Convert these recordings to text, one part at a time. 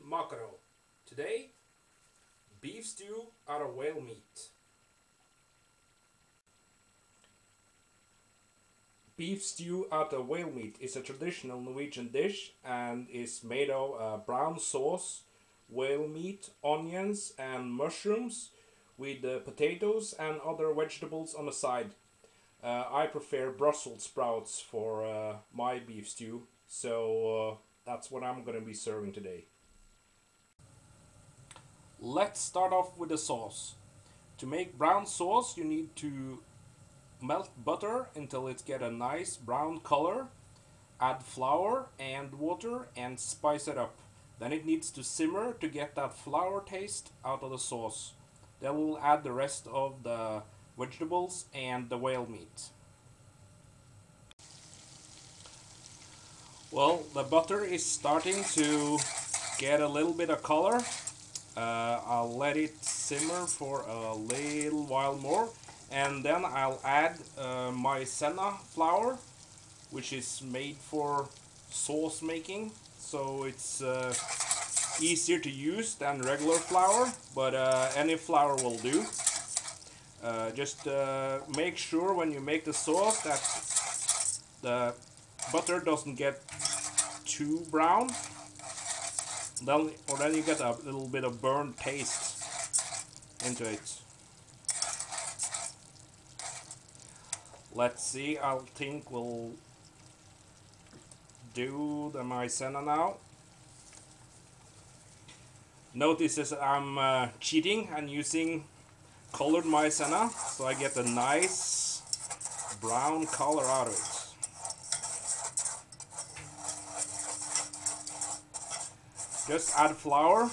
mackerel. Today, beef stew out of whale meat. Beef stew out of whale meat is a traditional Norwegian dish and is made of brown sauce, whale meat, onions and mushrooms with potatoes and other vegetables on the side. I prefer Brussels sprouts for my beef stew, so that's what I'm gonna be serving today. Let's start off with the sauce. To make brown sauce, you need to melt butter until it get a nice brown color. Add flour and water and spice it up. Then it needs to simmer to get that flour taste out of the sauce. Then we'll add the rest of the vegetables and the whale meat. Well, the butter is starting to get a little bit of color. I'll let it simmer for a little while more, and then I'll add my senna flour, which is made for sauce making, so it's easier to use than regular flour, but any flour will do. Just make sure when you make the sauce that the butter doesn't get too brown, then you get a little bit of burnt taste into it. Let's see, I think we'll do the maizena now. Notice that I'm cheating and using colored maizena, so I get a nice brown color out of it. Just add flour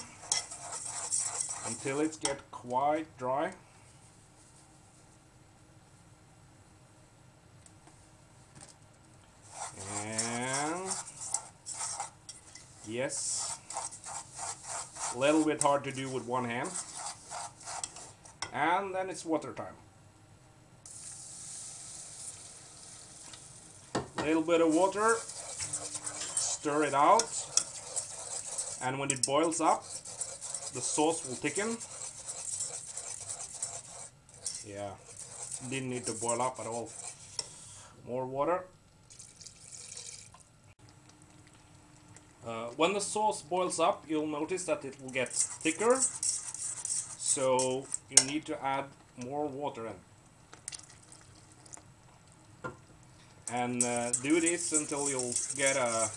until it gets quite dry. And yes, a little bit hard to do with one hand. And then it's water time. A little bit of water, stir it out, and when it boils up, the sauce will thicken. Yeah, didn't need to boil up at all. More water. When the sauce boils up, you'll notice that it will get thicker, so you need to add more water in. And do this until you'll get a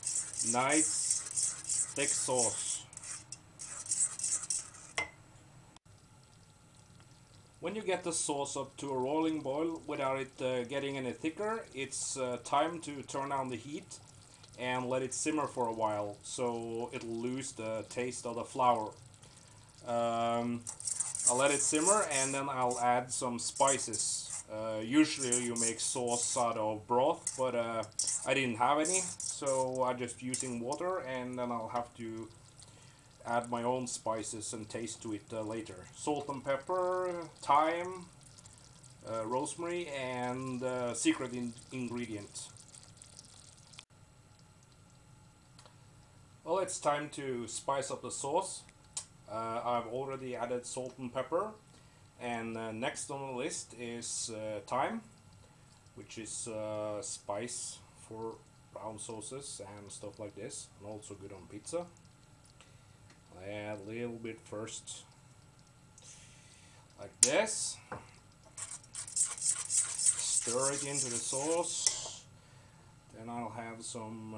nice thick sauce. When you get the sauce up to a rolling boil without it getting any thicker, it's time to turn down the heat and let it simmer for a while, so it'll lose the taste of the flour. I'll let it simmer and then I'll add some spices. Usually you make sauce out of broth, but I didn't have any, so I'm just using water, and then I'll have to add my own spices and taste to it later. Salt and pepper, thyme, rosemary, and secret ingredient. Well, it's time to spice up the sauce. I've already added salt and pepper, and next on the list is thyme, which is spice for brown sauces and stuff like this, and also good on pizza. I add a little bit first, like this. Stir it into the sauce. Then I'll have some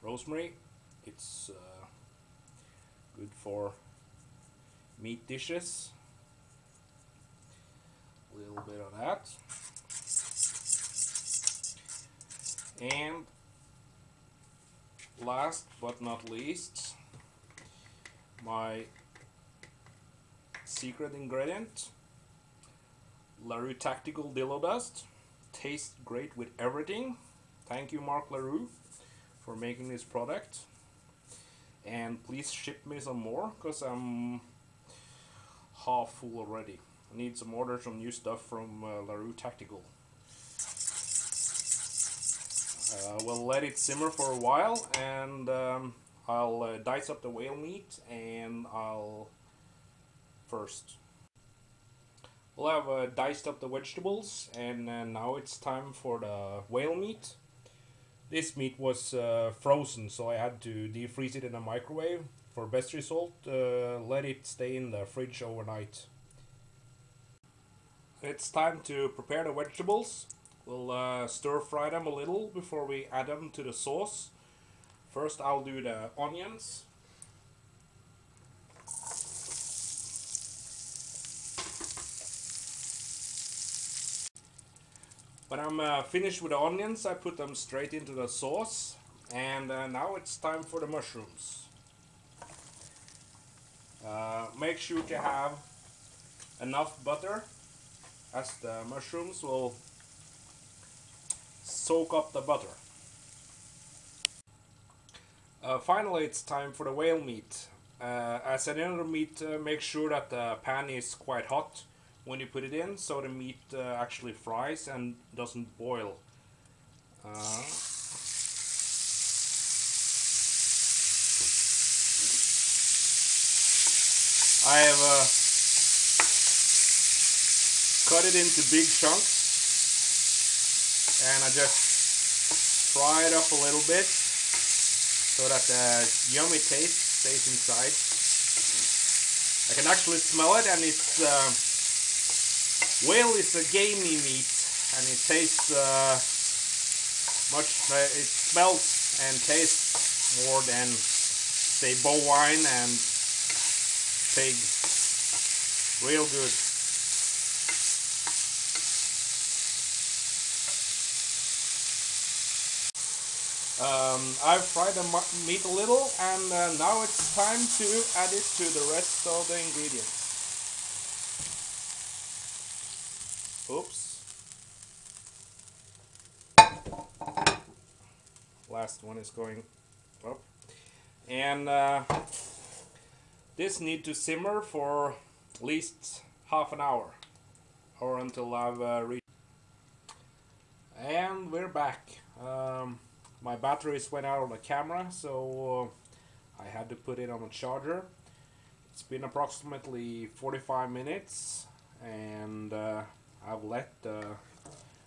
rosemary. It's good for meat dishes. A little bit of that. And last but not least, my secret ingredient, LaRue Tactical Dillo Dust. Tastes great with everything. Thank you, Mark LaRue, for making this product. And please ship me some more, because I'm half full already. I need some order some new stuff from LaRue Tactical. We'll let it simmer for a while, and I'll dice up the whale meat, and I'll first. We'll have diced up the vegetables, and now it's time for the whale meat. This meat was frozen, so I had to defreeze it in a microwave. For best result, let it stay in the fridge overnight. It's time to prepare the vegetables. We'll stir fry them a little before we add them to the sauce. First, I'll do the onions. When I'm finished with the onions, I put them straight into the sauce. And now it's time for the mushrooms. Make sure to have enough butter, as the mushrooms will soak up the butter. Finally, it's time for the whale meat. As any other meat, make sure that the pan is quite hot when you put it in, so the meat actually fries and doesn't boil. I have cut it into big chunks, and I just fry it up a little bit so that the yummy taste stays inside. I can actually smell it, and it's whale is a gamey meat, and it tastes it smells and tastes more than, say, bovine and pig. Real good. I've fried the meat a little, and now it's time to add it to the rest of the ingredients. Oops. Last one is going up. And this needs to simmer for at least half an hour, or until I've reached. And we're back. My batteries went out on the camera, so I had to put it on a charger. It's been approximately 45 minutes, and I've let the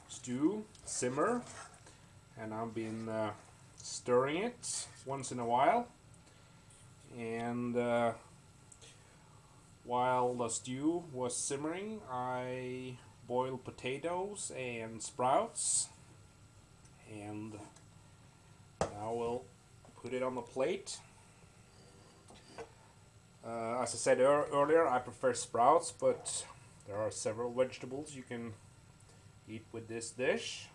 stew simmer, and I've been stirring it once in a while. And while the stew was simmering, I boiled potatoes and sprouts, and now we'll put it on the plate. As I said earlier, I prefer sprouts, but there are several vegetables you can eat with this dish.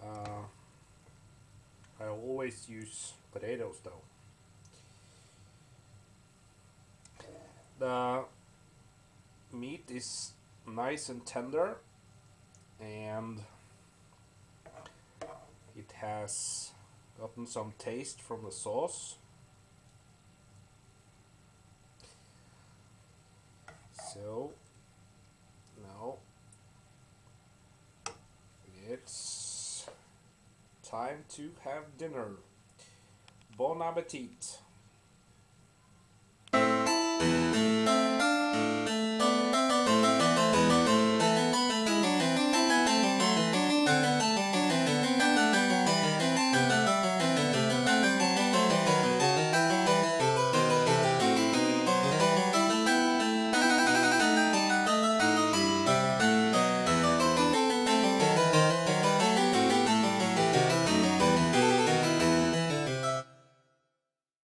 I always use potatoes though. The meat is nice and tender, and it has gotten some taste from the sauce. So now it's time to have dinner. Bon appetit!